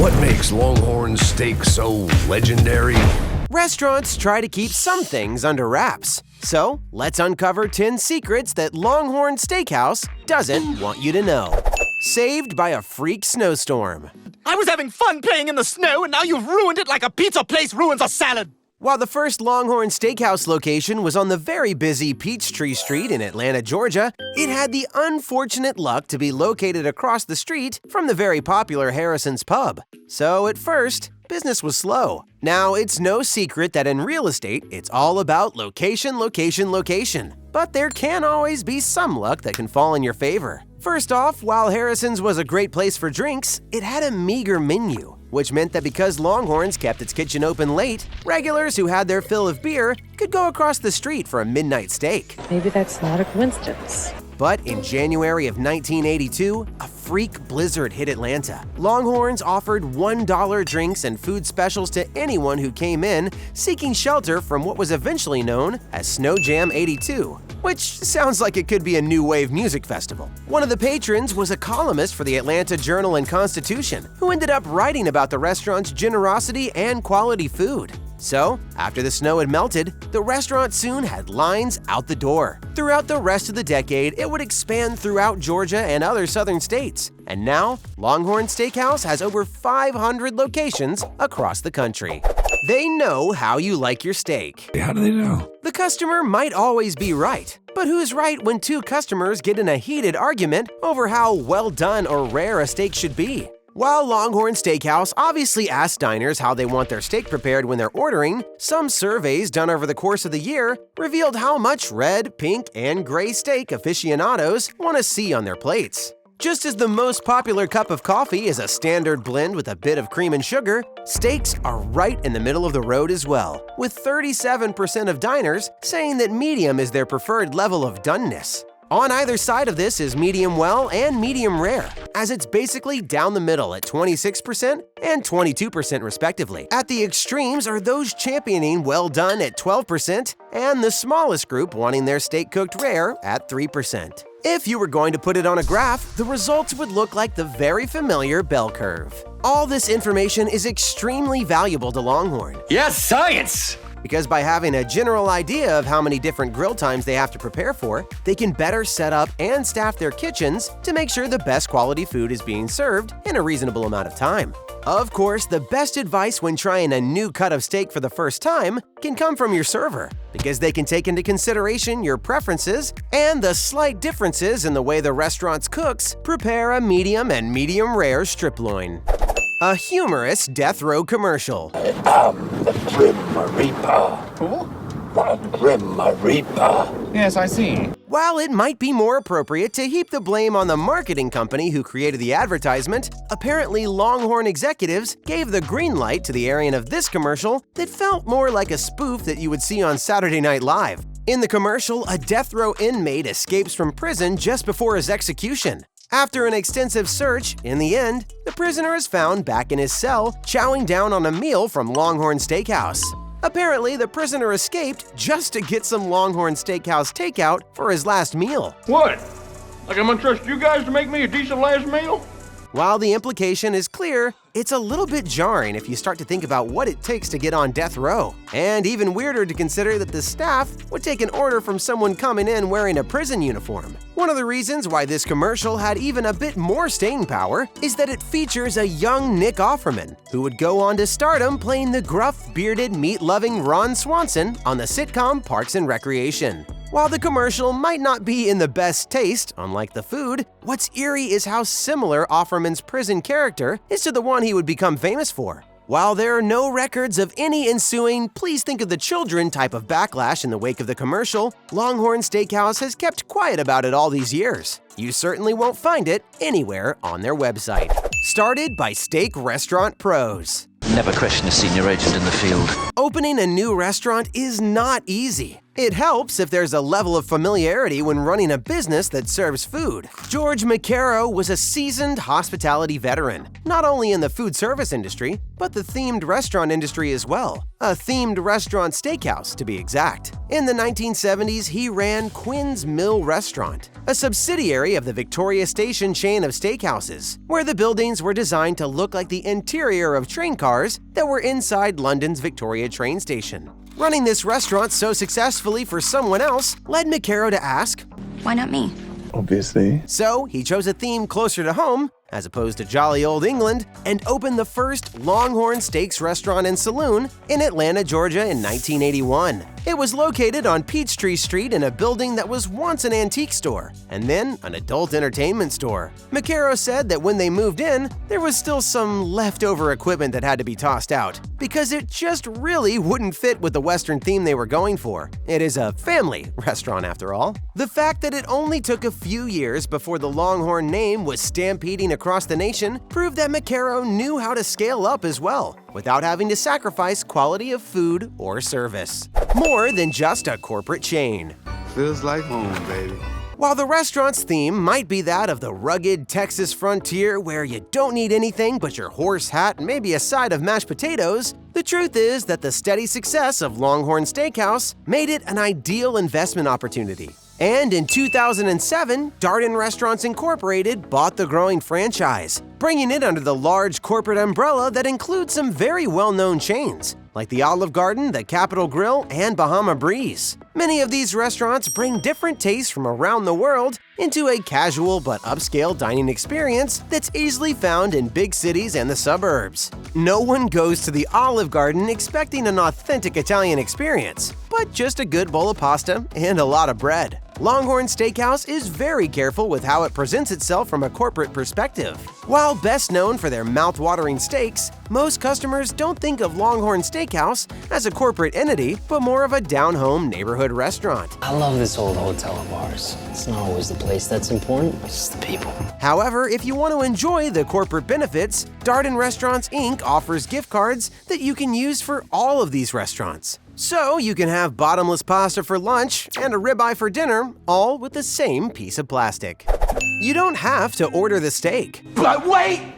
What makes Longhorn Steak so legendary? Restaurants try to keep some things under wraps. So, let's uncover 10 secrets that Longhorn Steakhouse doesn't want you to know. Saved by a freak snowstorm. I was having fun playing in the snow, and now you've ruined it like a pizza place ruins a salad. While the first Longhorn Steakhouse location was on the very busy Peachtree Street in Atlanta, Georgia, it had the unfortunate luck to be located across the street from the very popular Harrison's Pub. So at first, business was slow. Now, it's no secret that in real estate, it's all about location, location, location. But there can always be some luck that can fall in your favor. First off, while Harrison's was a great place for drinks, it had a meager menu, which meant that because Longhorn's kept its kitchen open late, regulars who had their fill of beer could go across the street for a midnight steak. Maybe that's not a coincidence. But in January of 1982, a freak blizzard hit Atlanta. Longhorn's offered $1 drinks and food specials to anyone who came in seeking shelter from what was eventually known as Snow Jam 82, which sounds like it could be a new wave music festival. One of the patrons was a columnist for the Atlanta Journal and Constitution, who ended up writing about the restaurant's generosity and quality food. So, after the snow had melted, the restaurant soon had lines out the door. Throughout the rest of the decade, it would expand throughout Georgia and other southern states. And now, Longhorn Steakhouse has over 500 locations across the country. They know how you like your steak. How do they know? The customer might always be right. But who's right when two customers get in a heated argument over how well done or rare a steak should be? While Longhorn Steakhouse obviously asks diners how they want their steak prepared when they're ordering, some surveys done over the course of the year revealed how much red, pink, and gray steak aficionados want to see on their plates. Just as the most popular cup of coffee is a standard blend with a bit of cream and sugar, steaks are right in the middle of the road as well, with 37% of diners saying that medium is their preferred level of doneness. On either side of this is medium well and medium rare, as it's basically down the middle at 26% and 22% respectively. At the extremes are those championing well done at 12% and the smallest group wanting their steak cooked rare at 3%. If you were going to put it on a graph, the results would look like the very familiar bell curve. All this information is extremely valuable to Longhorn. Yes, science! Because by having a general idea of how many different grill times they have to prepare for, they can better set up and staff their kitchens to make sure the best quality food is being served in a reasonable amount of time. Of course, the best advice when trying a new cut of steak for the first time can come from your server, because they can take into consideration your preferences and the slight differences in the way the restaurant's cooks prepare a medium and medium rare strip loin. A humorous death row commercial. The Grim Reaper. Who? The Grim Reaper. Yes, I see. While it might be more appropriate to heap the blame on the marketing company who created the advertisement, apparently Longhorn executives gave the green light to the airing of this commercial that felt more like a spoof that you would see on Saturday Night Live. In the commercial, a death row inmate escapes from prison just before his execution. After an extensive search, in the end, the prisoner is found back in his cell, chowing down on a meal from Longhorn Steakhouse. Apparently, the prisoner escaped just to get some Longhorn Steakhouse takeout for his last meal. What? Like I'm gonna trust you guys to make me a decent last meal? While the implication is clear, it's a little bit jarring if you start to think about what it takes to get on death row. And even weirder to consider that the staff would take an order from someone coming in wearing a prison uniform. One of the reasons why this commercial had even a bit more staying power is that it features a young Nick Offerman, who would go on to stardom playing the gruff, bearded, meat-loving Ron Swanson on the sitcom Parks and Recreation. While the commercial might not be in the best taste, unlike the food, what's eerie is how similar Offerman's prison character is to the one he would become famous for. While there are no records of any ensuing "please think of the children" type of backlash in the wake of the commercial, Longhorn Steakhouse has kept quiet about it all these years. You certainly won't find it anywhere on their website. Started by steak restaurant pros. Never question a senior agent in the field. Opening a new restaurant is not easy. It helps if there's a level of familiarity when running a business that serves food. George McCarrow was a seasoned hospitality veteran, not only in the food service industry, but the themed restaurant industry as well. A themed restaurant steakhouse, to be exact. In the 1970s, he ran Quinn's Mill Restaurant, a subsidiary of the Victoria Station chain of steakhouses, where the buildings were designed to look like the interior of train cars that were inside London's Victoria train station. Running this restaurant so successfully for someone else led McCarrow to ask, "Why not me?" Obviously. So he chose a theme closer to home, as opposed to jolly old England, and opened the first Longhorn Steaks restaurant and saloon in Atlanta, Georgia in 1981. It was located on Peachtree Street in a building that was once an antique store, and then an adult entertainment store. McCarrow said that when they moved in, there was still some leftover equipment that had to be tossed out, because it just really wouldn't fit with the Western theme they were going for. It is a family restaurant after all. The fact that it only took a few years before the Longhorn name was stampeding across the nation proved that McCarrow knew how to scale up as well, without having to sacrifice quality of food or service. More than just a corporate chain. Feels like home, baby. While the restaurant's theme might be that of the rugged Texas frontier where you don't need anything but your horse hat and maybe a side of mashed potatoes, the truth is that the steady success of Longhorn Steakhouse made it an ideal investment opportunity. And in 2007, Darden Restaurants Incorporated bought the growing franchise, bringing it under the large corporate umbrella that includes some very well-known chains, like the Olive Garden, the Capitol Grill, and Bahama Breeze. Many of these restaurants bring different tastes from around the world into a casual but upscale dining experience that's easily found in big cities and the suburbs. No one goes to the Olive Garden expecting an authentic Italian experience, but just a good bowl of pasta and a lot of bread. Longhorn Steakhouse is very careful with how it presents itself from a corporate perspective. While best known for their mouth-watering steaks, most customers don't think of Longhorn Steakhouse as a corporate entity, but more of a down-home neighborhood restaurant. I love this old hotel of ours. It's not always the place that's important, it's the people. However, if you want to enjoy the corporate benefits, Darden Restaurants Inc. offers gift cards that you can use for all of these restaurants. So you can have bottomless pasta for lunch and a ribeye for dinner, all with the same piece of plastic. You don't have to order the steak. But wait!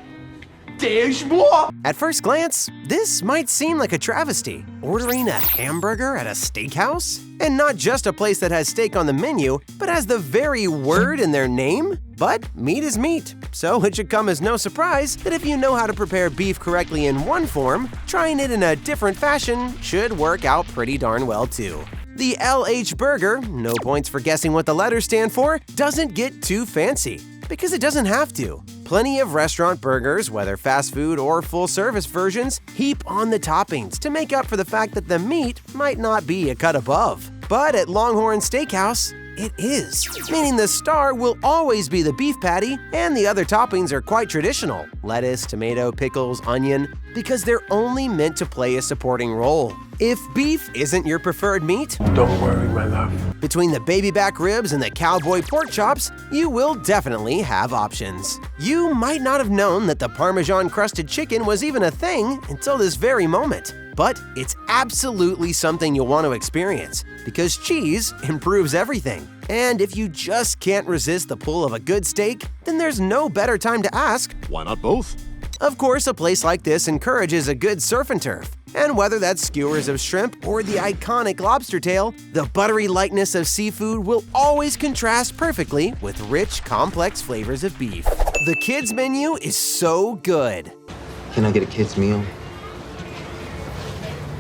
There's more! At first glance, this might seem like a travesty. Ordering a hamburger at a steakhouse? And not just a place that has steak on the menu, but has the very word in their name? But meat is meat, so it should come as no surprise that if you know how to prepare beef correctly in one form, trying it in a different fashion should work out pretty darn well too. The LH Burger, no points for guessing what the letters stand for, doesn't get too fancy, because it doesn't have to. Plenty of restaurant burgers, whether fast food or full-service versions, heap on the toppings to make up for the fact that the meat might not be a cut above. But at Longhorn Steakhouse, it is, meaning the star will always be the beef patty, and the other toppings are quite traditional: lettuce, tomato, pickles, onion, because they're only meant to play a supporting role. If beef isn't your preferred meat, Don't worry, my love. between the baby back ribs and the cowboy pork chops, you will definitely have options. You might not have known that the Parmesan-crusted chicken was even a thing until this very moment. But it's absolutely something you'll want to experience, because cheese improves everything. And if you just can't resist the pull of a good steak, then there's no better time to ask, Why not both? Of course, a place like this encourages a good surf and turf. And whether that's skewers of shrimp or the iconic lobster tail, the buttery lightness of seafood will always contrast perfectly with rich, complex flavors of beef. The kids menu is so good. Can I get a kid's meal?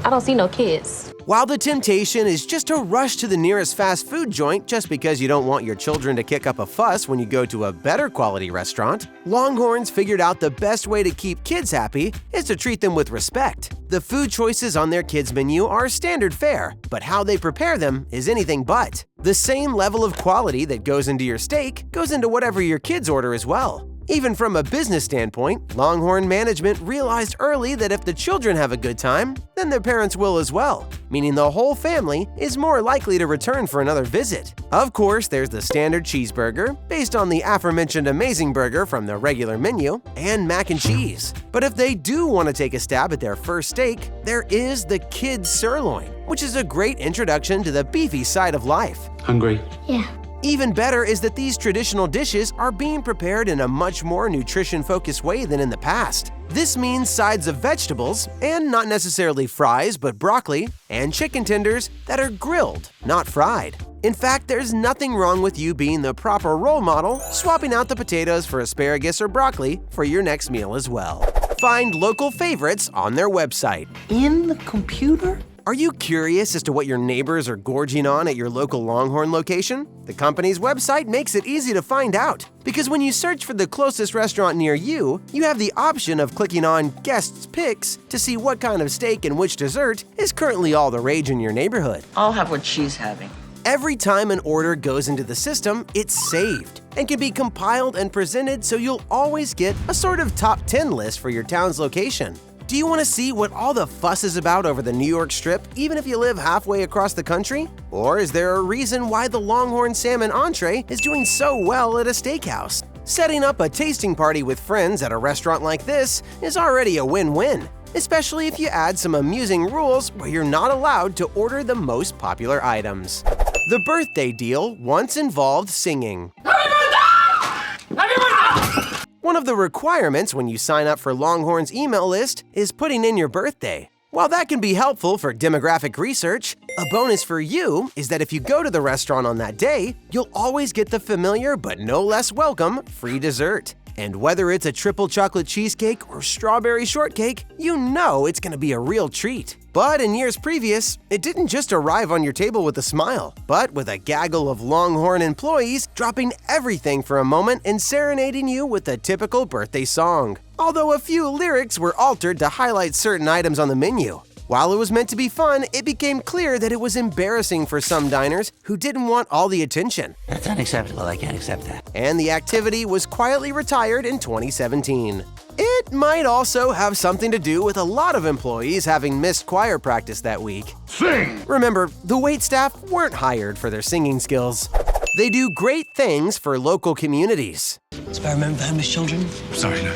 I don't see no kids. While the temptation is just to rush to the nearest fast food joint just because you don't want your children to kick up a fuss when you go to a better quality restaurant, Longhorn's figured out the best way to keep kids happy is to treat them with respect. The food choices on their kids' menu are standard fare, but how they prepare them is anything but. The same level of quality that goes into your steak goes into whatever your kids order as well. Even from a business standpoint, Longhorn management realized early that if the children have a good time, then their parents will as well, meaning the whole family is more likely to return for another visit. Of course, there's the standard cheeseburger, based on the aforementioned amazing burger from the regular menu, and mac and cheese. But if they do want to take a stab at their first steak, there is the kids' sirloin, which is a great introduction to the beefy side of life. Hungry? Yeah. Even better is that these traditional dishes are being prepared in a much more nutrition-focused way than in the past. This means sides of vegetables, and not necessarily fries, but broccoli, and chicken tenders that are grilled, not fried. In fact, there's nothing wrong with you being the proper role model, swapping out the potatoes for asparagus or broccoli for your next meal as well. Find local favorites on their website. In the computer? Are you curious as to what your neighbors are gorging on at your local Longhorn location? The company's website makes it easy to find out, because when you search for the closest restaurant near you, you have the option of clicking on Guests Picks to see what kind of steak and which dessert is currently all the rage in your neighborhood. I'll have what she's having. Every time an order goes into the system, it's saved and can be compiled and presented so you'll always get a sort of top 10 list for your town's location. Do you want to see what all the fuss is about over the New York Strip, even if you live halfway across the country? Or is there a reason why the Longhorn salmon entree is doing so well at a steakhouse? Setting up a tasting party with friends at a restaurant like this is already a win-win, especially if you add some amusing rules where you're not allowed to order the most popular items. The birthday deal once involved singing. Happy birthday! Happy birthday! One of the requirements when you sign up for Longhorn's email list is putting in your birthday. While that can be helpful for demographic research, a bonus for you is that if you go to the restaurant on that day, you'll always get the familiar but no less welcome free dessert. And whether it's a triple chocolate cheesecake or strawberry shortcake, you know it's gonna be a real treat. But in years previous, it didn't just arrive on your table with a smile, but with a gaggle of Longhorn employees dropping everything for a moment and serenading you with a typical birthday song. Although a few lyrics were altered to highlight certain items on the menu. While it was meant to be fun, it became clear that it was embarrassing for some diners who didn't want all the attention. That's unacceptable. I can't accept that. And the activity was quietly retired in 2017. It might also have something to do with a lot of employees having missed choir practice that week. Sing! Remember, the waitstaff weren't hired for their singing skills. They do great things for local communities. Spare a moment for homeless children? Sorry, no.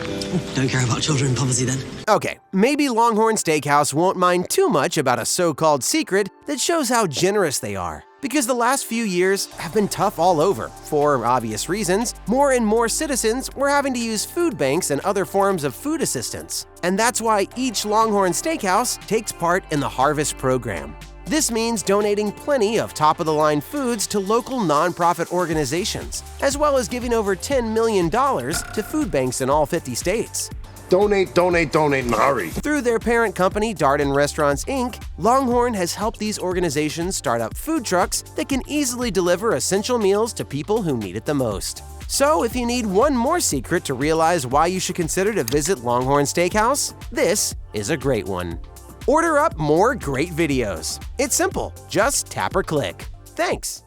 Don't care about children in poverty then? Okay, maybe Longhorn Steakhouse won't mind too much about a so-called secret that shows how generous they are. Because the last few years have been tough all over. For obvious reasons, more and more citizens were having to use food banks and other forms of food assistance. And that's why each Longhorn Steakhouse takes part in the Harvest program. This means donating plenty of top-of-the-line foods to local nonprofit organizations, as well as giving over $10 million to food banks in all 50 states. Donate, donate, donate in a hurry. Through their parent company, Darden Restaurants, Inc., Longhorn has helped these organizations start up food trucks that can easily deliver essential meals to people who need it the most. So if you need one more secret to realize why you should consider to visit Longhorn Steakhouse, this is a great one. Order up more great videos. It's simple. Just tap or click. Thanks.